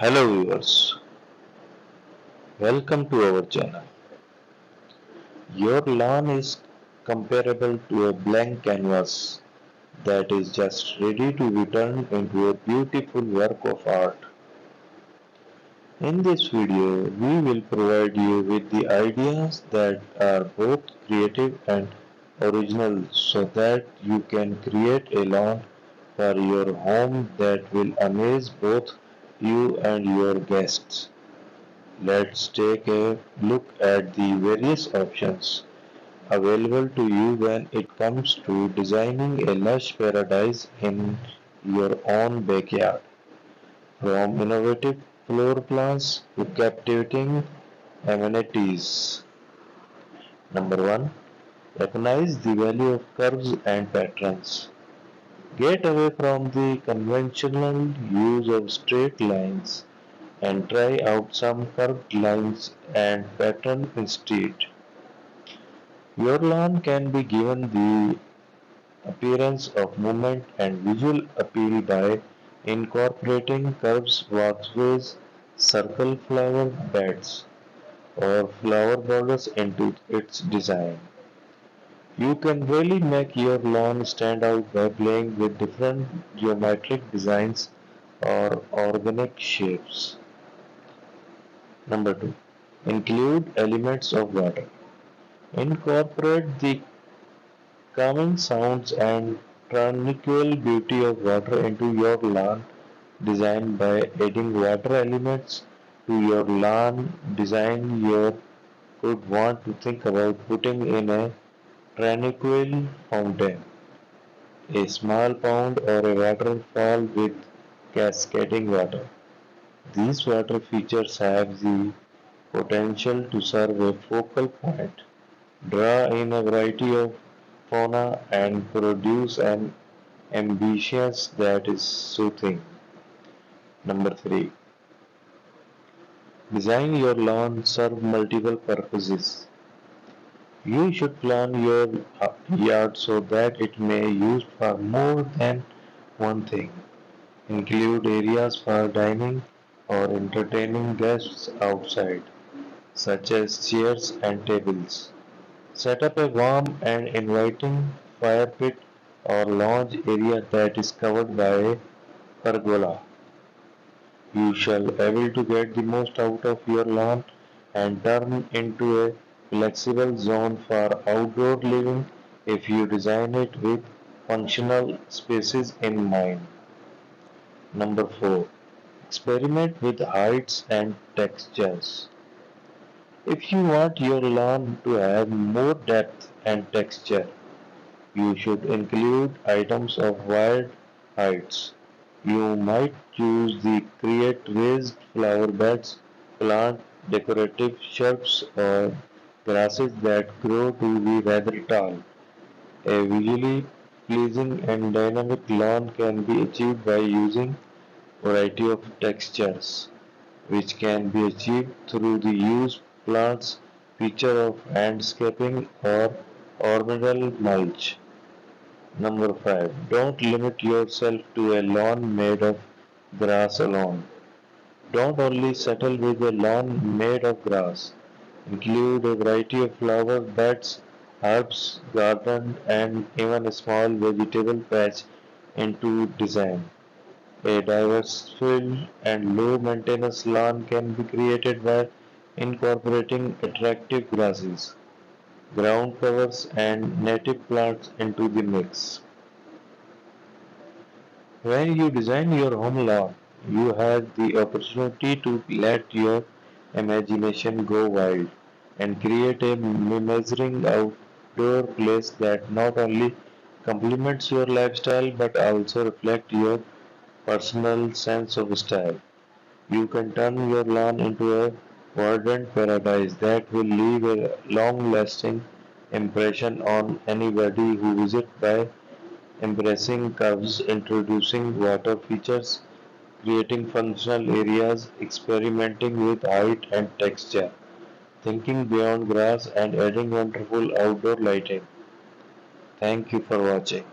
Hello viewers, welcome to our channel. Your lawn is comparable to a blank canvas that is just ready to be turned into a beautiful work of art. In this video, we will provide you with the ideas that are both creative and original so that you can create a lawn for your home that will amaze both you and your guests. Let's take a look at the various options available to you when it comes to designing a lush paradise in your own backyard. From innovative floor plans to captivating amenities. Number 1. Recognize the value of curves and patterns. Get away from the conventional use of straight lines and try out some curved lines and pattern instead. Your lawn can be given the appearance of movement and visual appeal by incorporating curves, walkways, circle flower beds, or flower borders into its design. You can really make your lawn stand out by playing with different geometric designs or organic shapes. Number 2. Include elements of water. Incorporate the calming sounds and tranquil beauty of water into your lawn design by adding water elements to your lawn design. You could want to think about putting in a tranquil fountain, a small pond, or a waterfall with cascading water. These water features have the potential to serve a focal point, draw in a variety of fauna, and produce an ambience that is soothing. Number 3. Design your lawn serve multiple purposes. You should plan your yard so that it may be used for more than one thing. Include areas for dining or entertaining guests outside, such as chairs and tables. Set up a warm and inviting fire pit or lounge area that is covered by a pergola. You shall able to get the most out of your lawn and turn into a flexible zone for outdoor living if you design it with functional spaces in mind. Number 4. Experiment with heights and textures. If you want your lawn to have more depth and texture, you should include items of wide heights. You might choose the create raised flower beds, plant decorative shrubs or grasses that grow to be rather tall. A visually pleasing and dynamic lawn can be achieved by using variety of textures, which can be achieved through the use plants feature of landscaping or ornamental mulch. Number 5. Don't limit yourself to a lawn made of grass alone. Don't only settle with a lawn made of grass. Include a variety of flower beds, herbs, garden, and even a small vegetable patch into design. A diverse field and low maintenance lawn can be created by incorporating attractive grasses, ground covers, and native plants into the mix. When you design your home lawn, you have the opportunity to let your imagination go wild and create a measuring outdoor place that not only complements your lifestyle but also reflects your personal sense of style. You can turn your lawn into a verdant paradise that will leave a long-lasting impression on anybody who visits by embracing curves, introducing water features, creating functional areas, experimenting with height and texture, thinking beyond grass, and adding wonderful outdoor lighting. Thank you for watching.